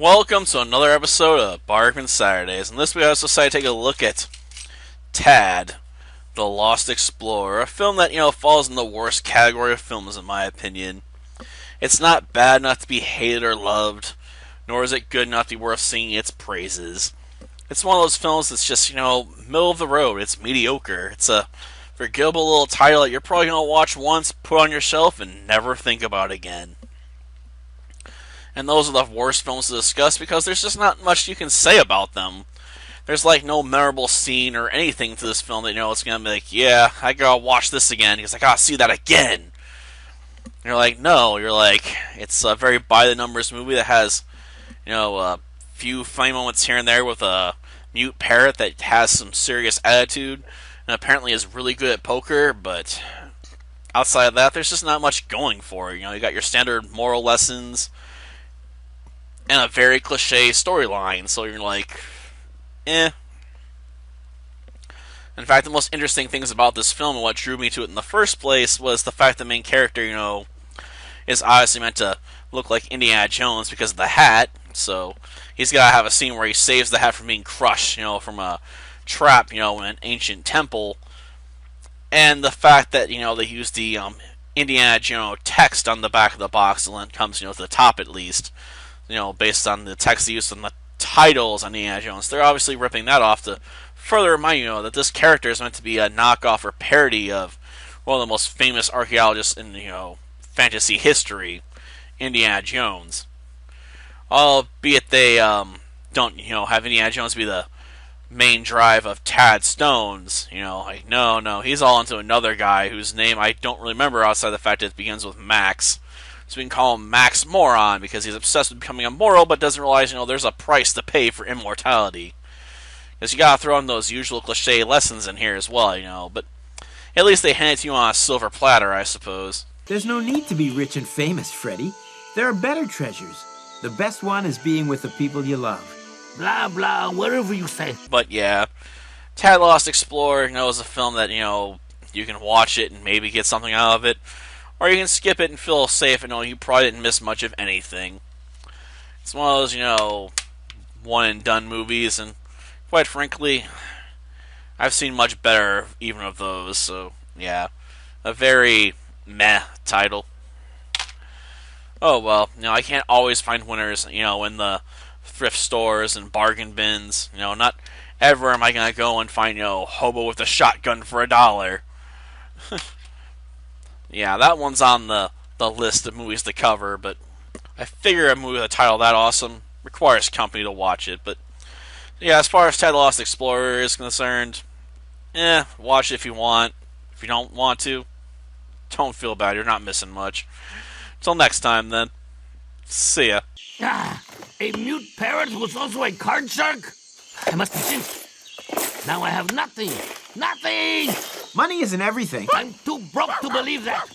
Welcome to another episode of Barkman Saturdays. And this week I also decided to take a look at Tad, the Lost Explorer, a film that, falls in the worst category of films in my opinion. It's not bad enough to be hated or loved, nor is it good enough to be worth singing its praises. It's one of those films that's just, middle of the road. It's mediocre. It's a forgettable little title that you're probably going to watch once, put on your shelf, and never think about again. And those are the worst films to discuss because there's just not much you can say about them. There's no memorable scene or anything to this film that it's gonna be like, yeah, I gotta watch this again because I gotta see that again. And you're like, no, it's a very by the numbers movie that has, a few funny moments here and there with a mute parrot that has some serious attitude and apparently is really good at poker, but outside of that, there's just not much going for it. You got your standard moral lessons and a very cliche storyline, so you're like, eh. In fact, the most interesting things about this film and what drew me to it in the first place was the fact the main character, is obviously meant to look like Indiana Jones because of the hat, so he's got to have a scene where he saves the hat from being crushed, from a trap, in an ancient temple, and the fact that, they use the Indiana Jones text on the back of the box, and it comes, to the top at least, based on the text used in the titles on Indiana Jones. They're obviously ripping that off to further remind you that this character is meant to be a knockoff or parody of one of the most famous archaeologists in fantasy history, Indiana Jones. Albeit they don't have Indiana Jones be the main drive of Tad Stones. No, he's all into another guy whose name I don't really remember outside the fact that it begins with Max. So we can call him Max Moron because he's obsessed with becoming immoral but doesn't realize, there's a price to pay for immortality. Because you gotta throw in those usual cliche lessons in here as well, but at least they hand it to you on a silver platter, I suppose. There's no need to be rich and famous, Freddy. There are better treasures. The best one is being with the people you love. Blah, blah, whatever you say. But yeah, Tad Lost Explorer, is a film that, you can watch it and maybe get something out of it. Or you can skip it and feel safe and know you probably didn't miss much of anything. It's one of those, one and done movies, and quite frankly, I've seen much better even of those, so yeah. A very meh title. Oh well, I can't always find winners, in the thrift stores and bargain bins. Not ever am I gonna go and find, hobo with a shotgun for $1. Yeah, that one's on the list of movies to cover, but I figure a movie with a title that awesome requires company to watch it. But yeah, as far as Ted Lost Explorer is concerned, watch it if you want. If you don't want to, don't feel bad. You're not missing much. Till next time, then. See ya. A mute parrot who was also a card shark? I must be cinched. Now I have nothing. Nothing! Money isn't everything. I'm too broke to believe that.